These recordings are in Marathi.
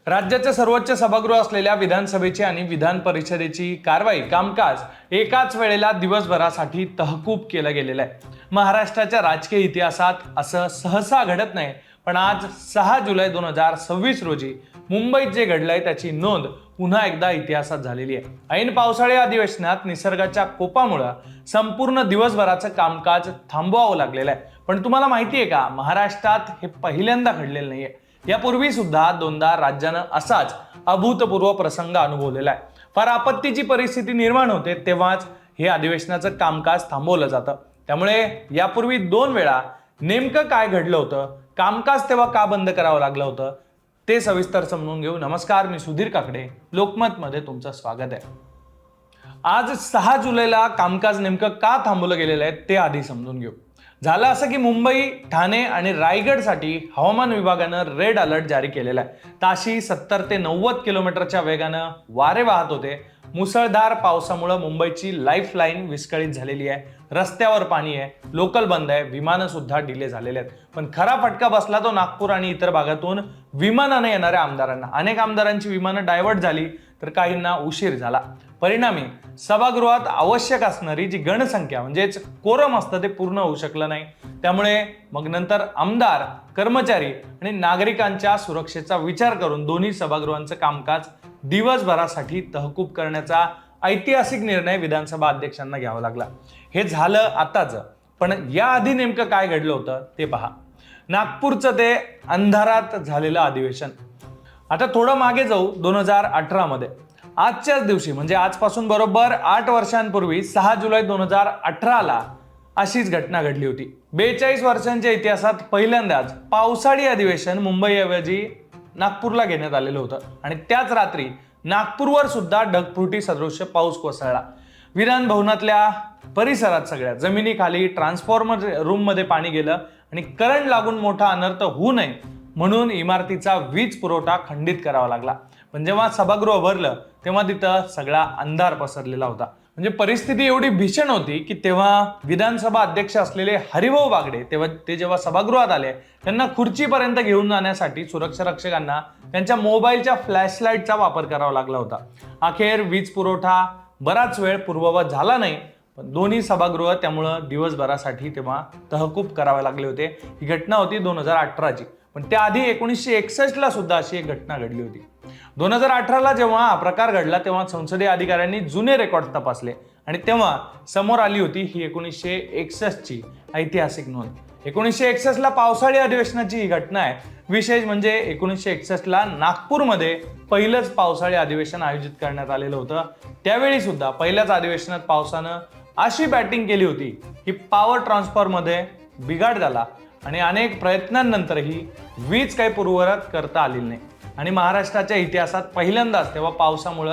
राज्याचे सर्वोच्च सभागृह असलेल्या विधानसभेची आणि विधान परिषदेची कारवाई कामकाज एकाच वेळेला दिवसभरासाठी तहकूब केलं गेलेलं आहे। महाराष्ट्राच्या राजकीय इतिहासात असं सहसा घडत नाही, पण आज 6 जुलै 2026 रोजी मुंबईत जे घडलंय त्याची नोंद पुन्हा एकदा इतिहासात झालेली आहे। ऐन पावसाळी अधिवेशनात निसर्गाच्या कोपामुळे संपूर्ण दिवसभराचं कामकाज थांबवावं लागलेलं आहे। पण तुम्हाला माहिती आहे का, महाराष्ट्रात हे पहिल्यांदा घडलेलं नाहीये। यापूर्वी सुद्धा दोनदा राज्यानं असाच अभूतपूर्व प्रसंग अनुभवलेला आहे। फार आपत्तीची परिस्थिती निर्माण होते तेव्हाच हे अधिवेशनाचं कामकाज थांबवलं जातं। त्यामुळे यापूर्वी 2 वेळा नेमकं काय घडलं होतं, कामकाज तेव्हा का बंद करावं लागलं होतं, ते सविस्तर समजून घेऊ। नमस्कार, मी सुधीर काकडे, लोकमत मध्ये तुमचं स्वागत आहे। आज 6 जुलैला कामकाज नेमकं का थांबवलं गेलेलं आहे ते आधी समजून घेऊ। झालं असं की मुंबई, ठाणे आणि रायगडसाठी हवामान विभागानं रेड अलर्ट जारी केलेला आहे। ताशी 70 ते 90 किलोमीटरच्या वेगानं वारे वाहत होते। मुसळधार पावसामुळे मुंबईची लाईफलाईन विस्कळीत झालेली आहे। रस्त्यावर पाणी आहे, लोकल बंद आहे, विमानं सुद्धा डिले झालेले आहेत। पण खरा फटका बसला तो नागपूर आणि इतर भागातून विमानाने येणाऱ्या आमदारांना। अनेक आमदारांची विमानं डायव्हर्ट झाली तर काहींना उशीर झाला। परिणामी सभागृहात आवश्यक असणारी जी गणसंख्या म्हणजेच कोरम असतं ते पूर्ण होऊ शकलं नाही। त्यामुळे मग नंतर आमदार, कर्मचारी आणि नागरिकांच्या सुरक्षेचा विचार करून दोन्ही सभागृहांचं कामकाज दिवसभरासाठी तहकूब करण्याचा ऐतिहासिक निर्णय विधानसभा अध्यक्षांना घ्यावा लागला। हे झालं आताच, पण याआधी नेमकं काय घडलं होतं ते पहा। नागपूरचं ते अंधारात झालेलं अधिवेशन। आता थोडं मागे जाऊ 2018 मध्ये। आजच्याच दिवशी म्हणजे आजपासून बरोबर 8 वर्षांपूर्वी 6 जुलै 2018ला अशीच घटना घडली होती। 42 वर्षांच्या इतिहासात पहिल्यांदाच पावसाळी अधिवेशन मुंबईऐवजी नागपूरला घेण्यात आलेलं होतं आणि त्याच रात्री नागपूरवर सुद्धा ढगफुटी सदृश्य पाऊस कोसळला। विधान भवनातल्या परिसरात सगळ्या जमिनीखाली ट्रान्सफॉर्मर रूम मध्ये पाणी गेलं आणि करंट लागून मोठा अनर्थ होऊ नये म्हणून इमारतीचा वीज पुरवठा खंडित करावा लागला। पण जेव्हा सभागृह भरलं तेव्हा तिथं सगळा अंधार पसरलेला होता। म्हणजे परिस्थिती एवढी भीषण होती की तेव्हा विधानसभा अध्यक्ष असलेले हरिभाऊ बागडे ते जेव्हा सभागृहात आले त्यांना खुर्चीपर्यंत घेऊन जाण्यासाठी सुरक्षा रक्षकांना त्यांच्या मोबाईलच्या फ्लॅशलाईटचा वापर करावा लागला होता। अखेर वीज पुरवठा बराच वेळ पूर्ववत झाला नाही, पण दोन्ही सभागृह त्यामुळं दिवसभरासाठी तेव्हा तहकूब करावे लागले होते। ही घटना होती 2018ची, पण त्याआधी 1961ला सुद्धा अशी एक घटना घडली होती। 2018ला जेव्हा हा प्रकार घडला तेव्हा संसदीय अधिकाऱ्यांनी जुने रेकॉर्ड तपासले आणि तेव्हा समोर आली होती ही 1961ची ऐतिहासिक नोंद। 1961ला पावसाळी अधिवेशनाची ही घटना आहे। विशेष म्हणजे 1961ला नागपूरमध्ये पहिलंच पावसाळी अधिवेशन आयोजित करण्यात आलेलं होतं। त्यावेळी सुद्धा पहिल्याच अधिवेशनात पावसानं अशी बॅटिंग केली होती की पॉवर ट्रान्सफॉर्मरमध्ये बिघाड झाला आणि अनेक प्रयत्नांनंतरही वीज काही पूर्ववत करता आलेली नाही आणि महाराष्ट्राच्या इतिहासात पहिल्यांदाच तेव्हा पावसामुळे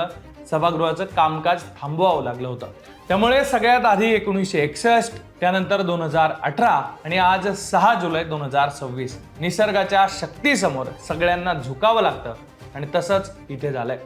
सभागृहाचं कामकाज थांबवावं लागलं होतं। त्यामुळे सगळ्यात आधी 1961, त्यानंतर 2018 आणि आज 6 जुलै 2026 निसर्गाच्या शक्तीसमोर सगळ्यांना झुकावं लागतं आणि तसंच इथे झालंय।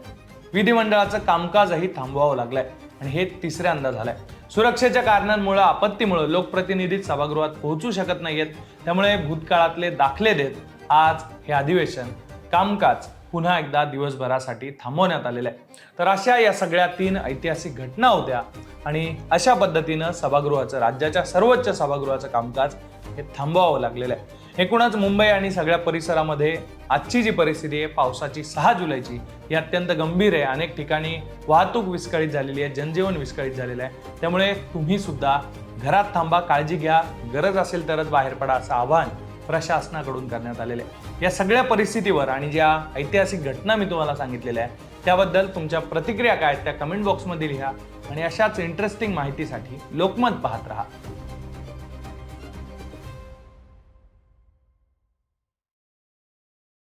विधिमंडळाचं कामकाजही थांबवावं लागलंय आणि हे तिसऱ्यांदा झालंय। सुरक्षेच्या कारणांमुळे, आपत्तीमुळे लोकप्रतिनिधी सभागृहात पोहोचू शकत नाहीयेत। त्यामुळे भूतकाळातले दाखले देत आज हे अधिवेशन कामकाज पुन्हा एकदा दिवसभरासाठी थांबवण्यात आलेलं आहे। तर अशा या सगळ्या 3 ऐतिहासिक घटना होत्या आणि अशा पद्धतीनं सभागृहाचं, राज्याच्या सर्वोच्च सभागृहाचं कामकाज हे थांबवावं लागलेलं आहे। एकूणच मुंबई आणि सगळ्या परिसरामध्ये आजची जी परिस्थिती आहे पावसाची 6 जुलैची ही अत्यंत गंभीर आहे। अनेक ठिकाणी वाहतूक विस्कळीत झालेली आहे, जनजीवन विस्कळीत झालेलं आहे। त्यामुळे तुम्ही सुद्धा घरात थांबा, काळजी घ्या, गरज असेल तरच बाहेर पडा असं आवाहन प्रशासनाकडून करण्यात आलेले आहे। या सगळ्या परिस्थितीवर आणि ज्या ऐतिहासिक घटना मी तुम्हाला सांगितलेल्या आहे त्याबद्दल तुमच्या प्रतिक्रिया काय त्या कमेंट बॉक्समध्ये लिहा आणि अशाच इंटरेस्टिंग माहितीसाठी लोकमत पाहत राहा।